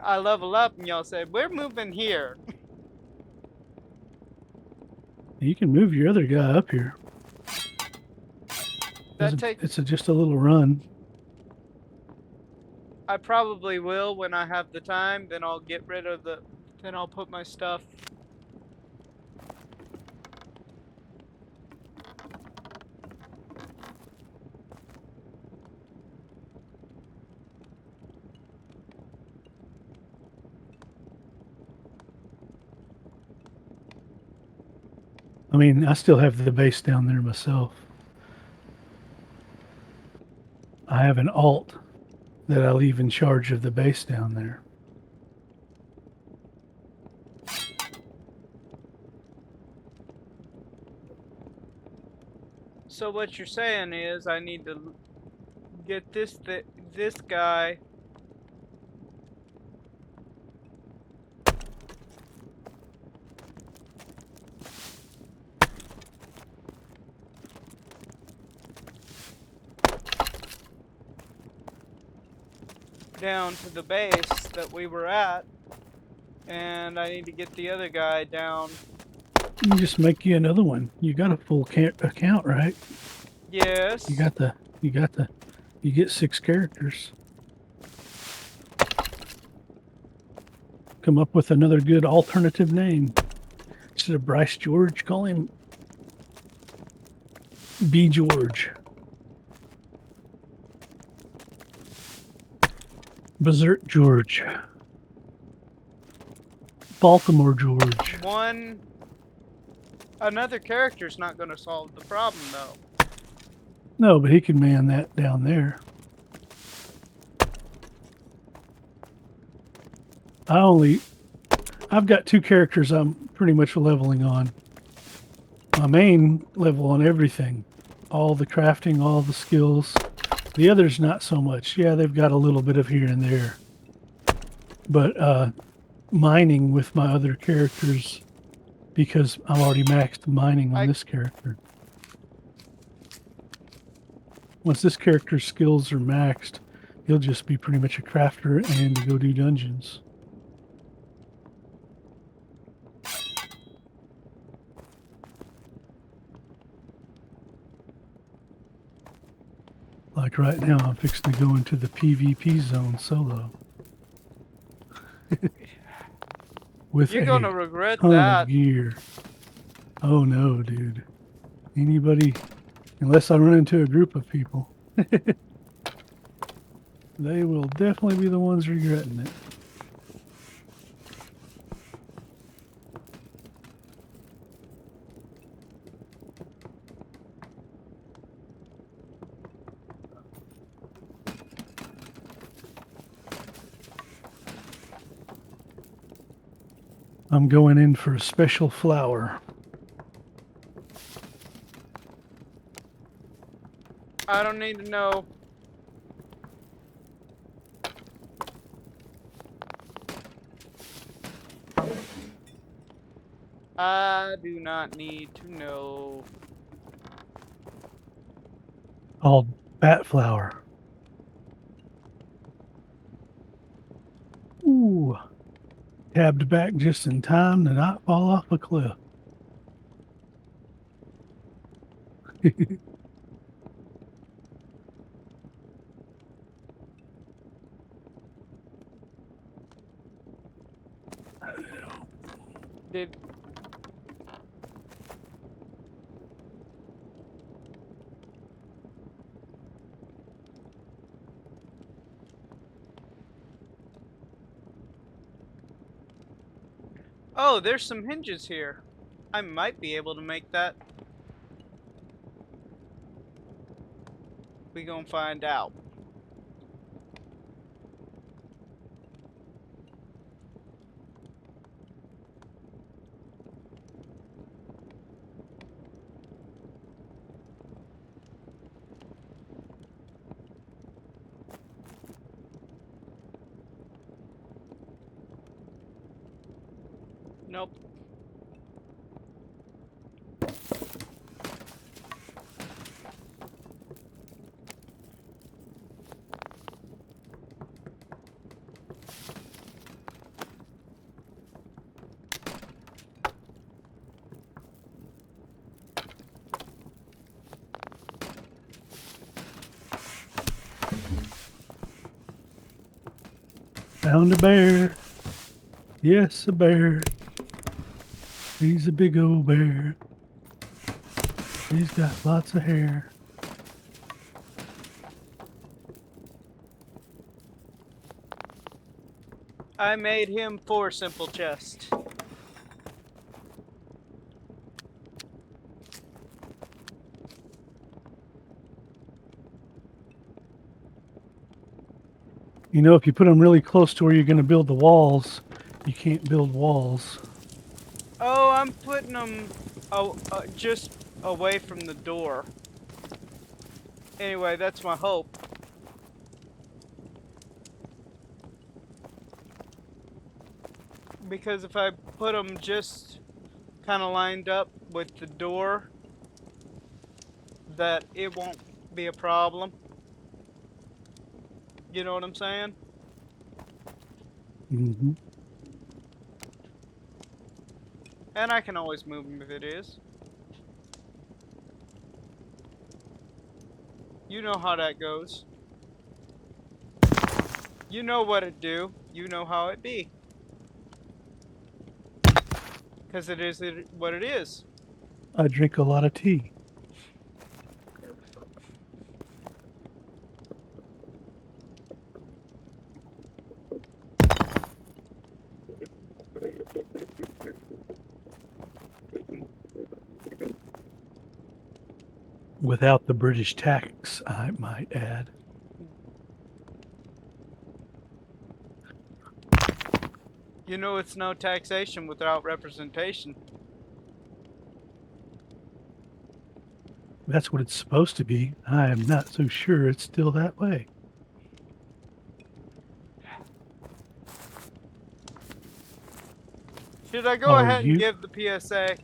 I level up and y'all say, we're moving here. You can move your other guy up here. That take It's just a little run. I probably will when I have the time, then I'll get rid of then I'll put my stuff. I mean, I still have the base down there myself. I have an alt that I leave in charge of the base down there. So what you're saying is I need to get this guy down to the base that we were at, and I need to get the other guy down. You can just make you another one. You got a full account, right? Yes. You get 6 characters. Come up with another good alternative name. Instead of Bryce George, call him B. George. Berserk George. Baltimore George. Another character's not going to solve the problem, though. No, but he can man that down there. I've got 2 characters I'm pretty much leveling on. My main level on everything. All the crafting, all the skills. The others not so much. Yeah, they've got a little bit of here and there. But mining with my other characters, because I'm already maxed mining on this character. Once this character's skills are maxed, he'll just be pretty much a crafter and go do dungeons. Like right now, I'm fixing to go into the PvP zone solo. With You're gonna regret ton that. of gear. Oh no, dude. Anybody, unless I run into a group of people, they will definitely be the ones regretting it. I'm going in for a special flower. I don't need to know. I do not need to know. Called bat flower. Ooh. Tabbed back just in time to not fall off a cliff. Did Oh, there's some hinges here. I might be able to make that. We gonna find out. Nope. Found a bear. Yes, a bear. He's a big old bear. He's got lots of hair. I made him 4 simple chests. You know, if you put them really close to where you're going to build the walls, you can't build walls. Oh, I'm putting them just away from the door. Anyway, that's my hope. Because if I put them just kind of lined up with the door, that it won't be a problem. You know what I'm saying? Mm-hmm. And I can always move them if it is. You know how that goes. You know what it do. You know how it be. Because it is what it is. I drink a lot of tea. Without the British tax, I might add. You know it's no taxation without representation. That's what it's supposed to be. I am not so sure it's still that way. Should I go Are ahead and you? give the PSA?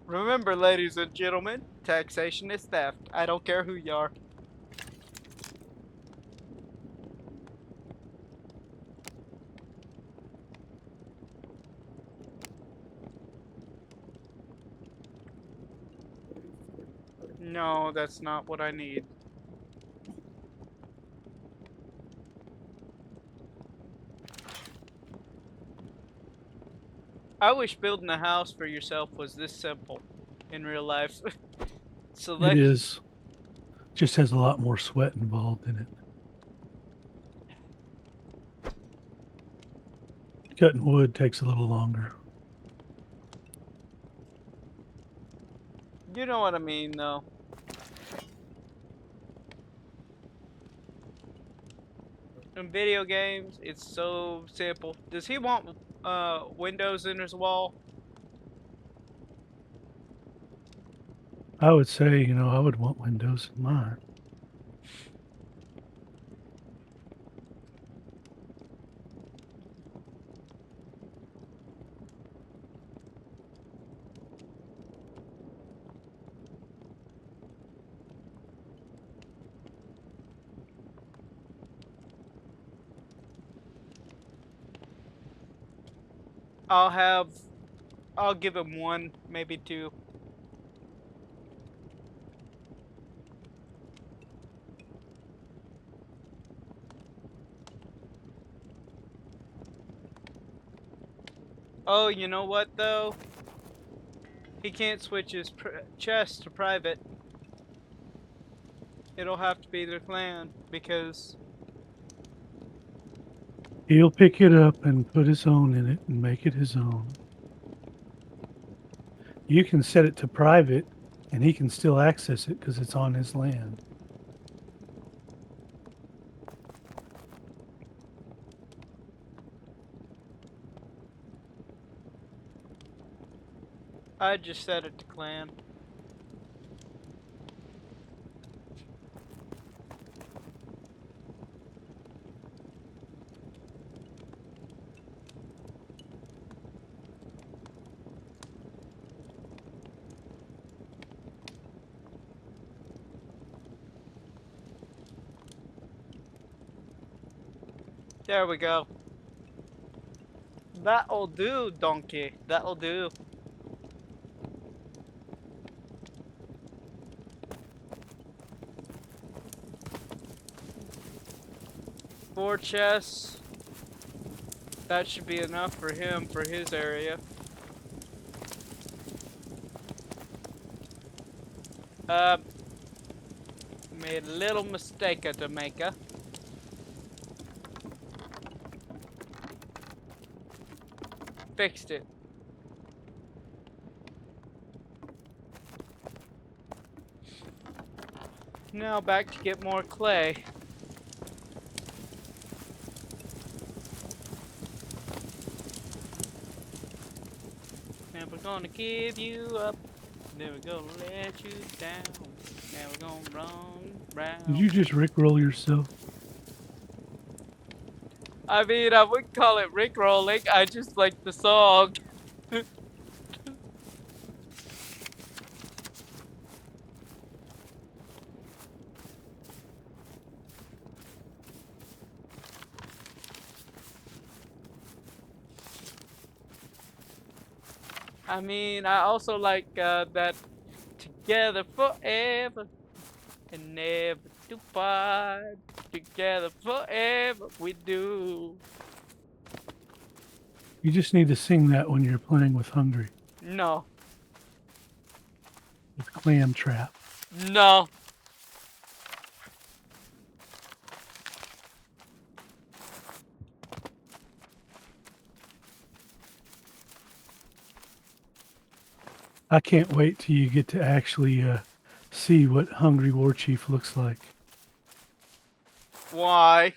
Remember, ladies and gentlemen, taxation is theft. I don't care who you are. No, that's not what I need. I wish building a house for yourself was this simple in real life. It Select. is. Just has a lot more sweat involved in it. Cutting wood takes a little longer. You know what I mean, though. In video games, it's so simple. Does he want windows in his wall? I would say, I would want windows in mine. I'll have. I'll give him 1, maybe 2. Oh, you know what though? He can't switch his chest to private. It'll have to be the clan because He'll pick it up and put his own in it and make it his own. You can set it to private and he can still access it because it's on his land. I just set it to clan. There we go. That'll do, donkey. That'll do. 4 chests. That should be enough for him for his area. Made a little mistake to make. Fixed it. Now back to get more clay. Never gonna give you up. Never gonna let you down. Never gonna run round. Did you just rickroll yourself? I mean, I wouldn't call it rickrolling. I just like the song. I mean, I also like that together forever and never to part. Together forever we do. You just need to sing that when you're playing with Hungry, No. with Clam Trap. No. I can't wait till you get to actually see what Hungry War Chief looks like. Why?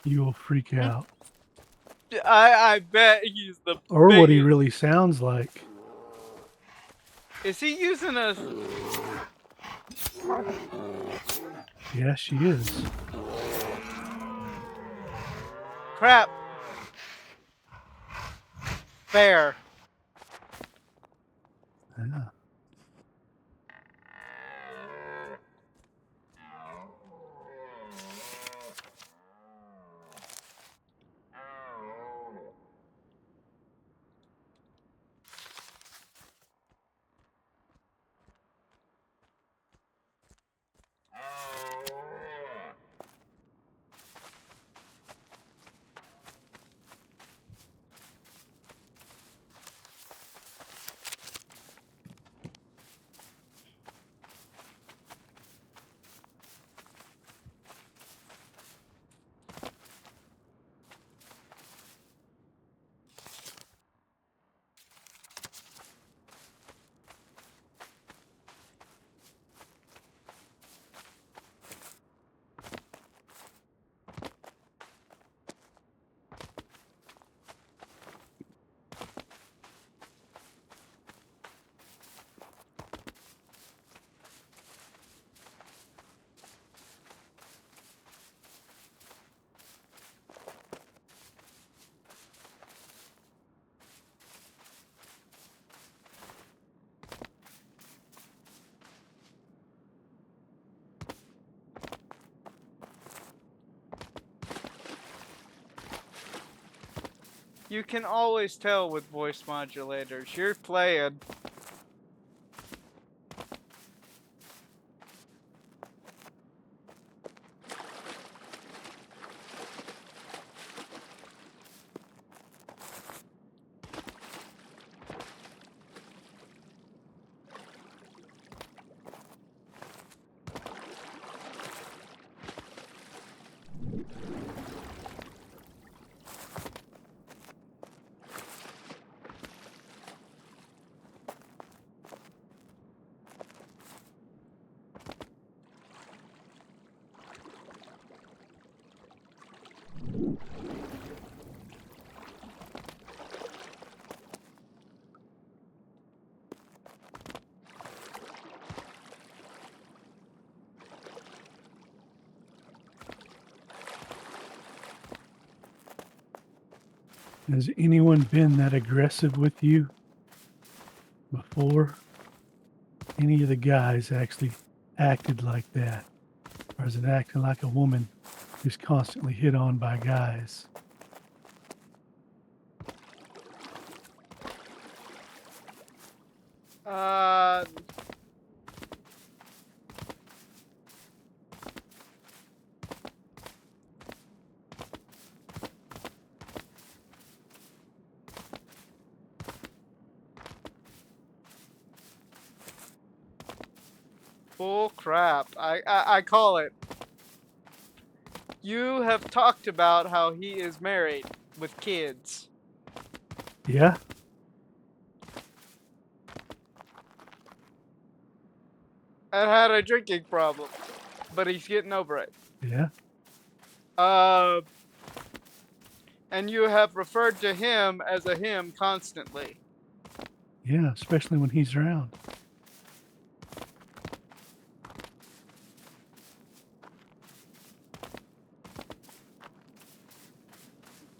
You will freak out. I bet he's the Or what he biggest. really sounds like. Is he using a... Yeah, she is. Crap. Bear. Yeah. You can always tell with voice modulators. You're playing. Has anyone been that aggressive with you before? Any of the guys actually acted like that? Or is it acting like a woman who's constantly hit on by guys? Uh... Bull crap. I call it. You have talked about how he is married with kids. Yeah, And had a drinking problem. But he's getting over it. yeah, Uh, and you have referred to him as a him constantly. yeah. Especially when he's around.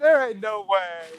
There ain't no way.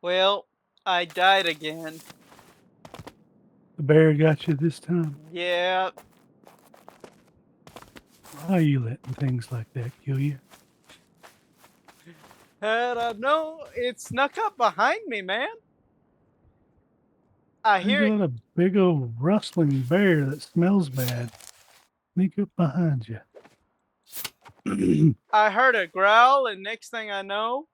Well, I died again. The bear got you this time. Yeah. Why are you letting things like that kill you? Had I known, it snuck up behind me, man. I You hear it. got a big old rustling bear that smells bad. Sneak up behind you. And I heard a growl, and next thing I know,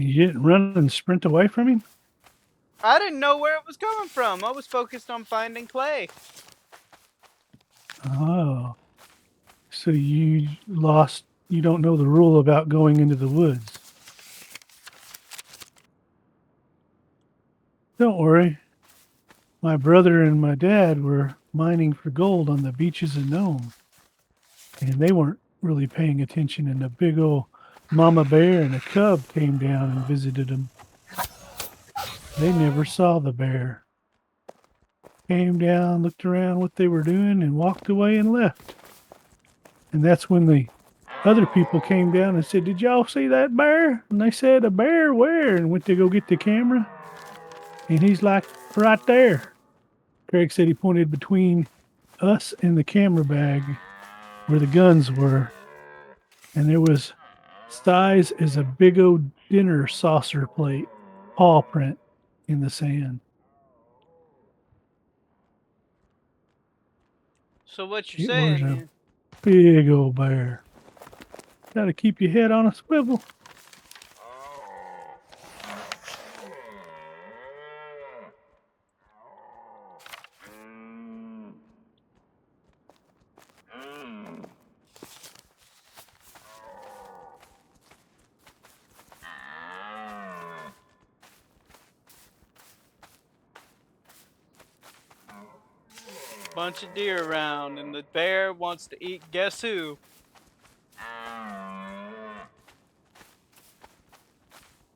you didn't run and sprint away from him? I didn't know where it was coming from. I was focused on finding Clay. Oh. So you don't know the rule about going into the woods. Don't worry. My brother and my dad were mining for gold on the beaches of Nome, and they weren't really paying attention, and a big old mama bear and a cub came down and visited them. They never saw the bear. Came down, looked around what they were doing, and walked away and left. And that's when the other people came down and said, "Did y'all see that bear?" And they said, "A bear where?" And went to go get the camera. And he's like, "Right there." Craig said he pointed between us and the camera bag where the guns were. And there was size as a big old dinner saucer plate, paw print in the sand. So what you're It was saying a is, big old bear. Got to keep your head on a swivel. bunch of deer around, and the bear wants to eat guess who?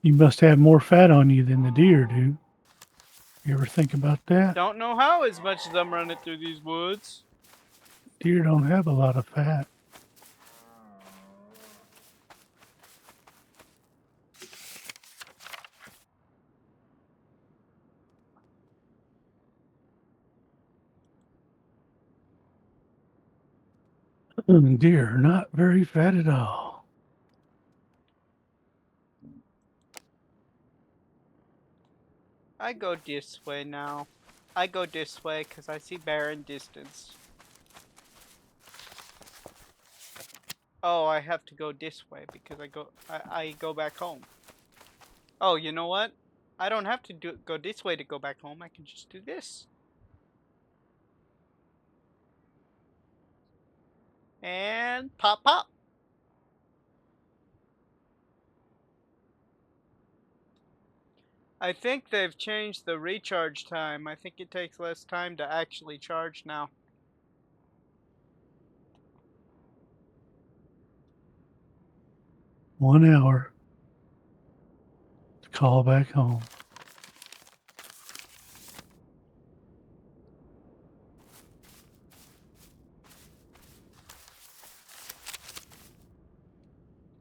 You must have more fat on you than the deer do. You ever think about that? Don't know how as much as I'm running through these woods. Deer don't have a lot of fat. Deer are not very fat at all. I go this way now. I go this way because I see bear in distance. Oh, I have to go this way because I go back home. Oh, you know what? I don't have to go this way to go back home. I can just do this. And pop pop. I think they've changed the recharge time. I think it takes less time to actually charge now. 1 hour to call back home.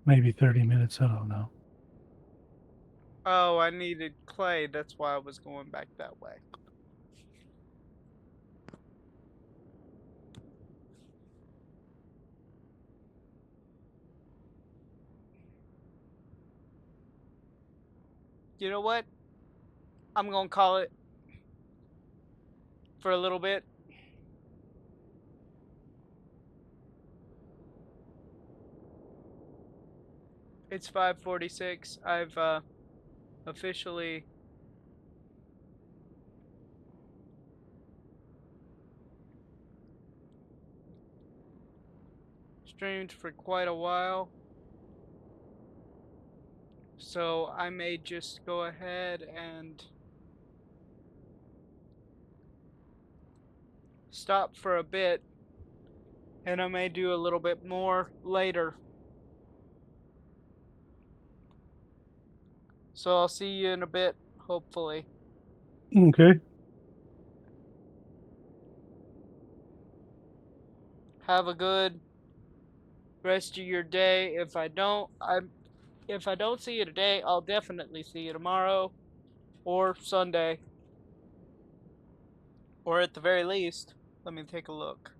Maybe 30 minutes. I don't know. Oh, I needed clay. That's why I was going back that way. You know what? I'm going to call it for a little bit. It's 5:46. I've officially streamed for quite a while. So I may just go ahead and stop for a bit, and I may do a little bit more later. So I'll see you in a bit, hopefully. Okay. Have a good rest of your day. If I don't see you today, I'll definitely see you tomorrow or Sunday. Or at the very least, let me take a look.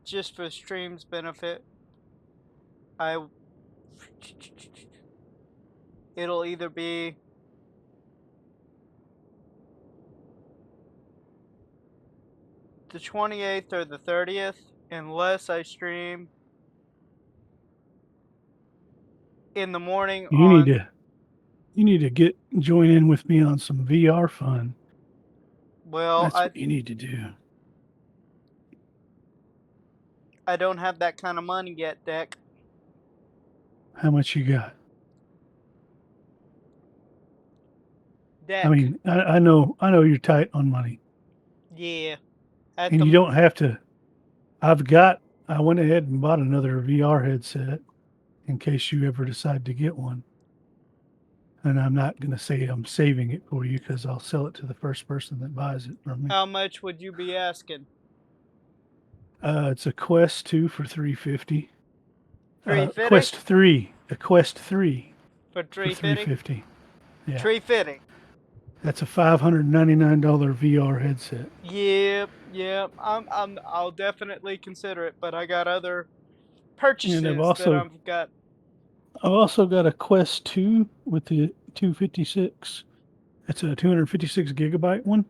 Just for stream's benefit, I it'll either be the 28th or the 30th, unless I stream in the morning You need on. to get join in with me on some VR fun. Well, That's what you need to do. I don't have that kind of money yet, Deck. How much you got? I Deck. mean, I know you're tight on money, Yeah. At and you the don't have to. I've got. I went ahead and bought another VR headset in case you ever decide to get one. And I'm not going to say I'm saving it for you because I'll sell it to the first person that buys it from me. How much would you be asking? It's a Quest 2 for 350. 350 Quest 3, a Quest 3 for for 350. 350. Yeah, 350. that's a $599 VR headset. Yep, yep. I'll definitely consider it, but I got other And purchases that I've got. I've also got a Quest 2 with the 256. It's a 256 gigabyte one,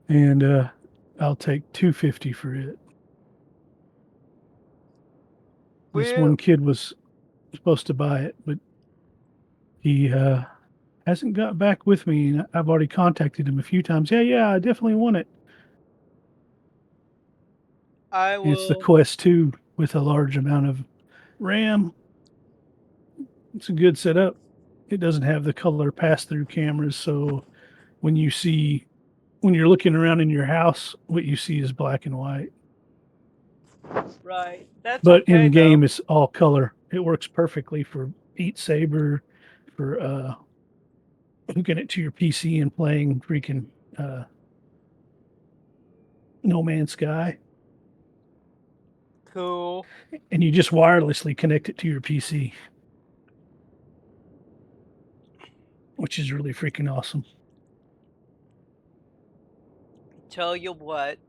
and I'll take 250 for it. This Well, one kid was supposed to buy it, but he hasn't got back with me. And I've already contacted him a few times. Yeah, yeah, I definitely want it. I And it's the will. Quest 2 with a large amount of RAM. It's a good setup. It doesn't have the color pass through cameras. So when you see, when you're looking around in your house, what you see is black and white. Right. That's But okay in game, though. it's all color. It works perfectly for Beat Saber, for hooking it to your PC and playing freaking uh, No Man's Sky. Cool. And you just wirelessly connect it to your PC, which is really freaking awesome. Tell you what,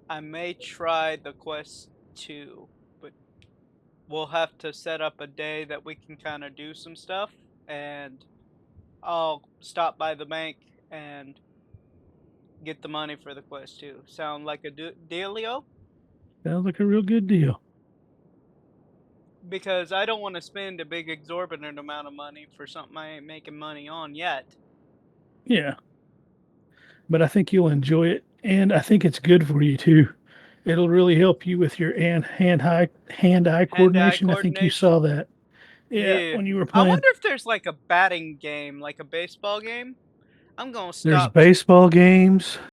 I may try the Quest 2, but we'll have to set up a day that we can kind of do some stuff, and I'll stop by the bank and get the money for the Quest 2. Sound like a dealio? Sounds like a real good deal. Because I don't want to spend a big exorbitant amount of money for something I ain't making money on yet. Yeah, but I think you'll enjoy it, and I think it's good for you too. It'll really help you with your hand-eye Hand-eye coordination. I think you saw coordination. that. Yeah, Yeah. when you were I playing. wonder if there's like a batting game, like a baseball game. I'm gonna There's stop. baseball games.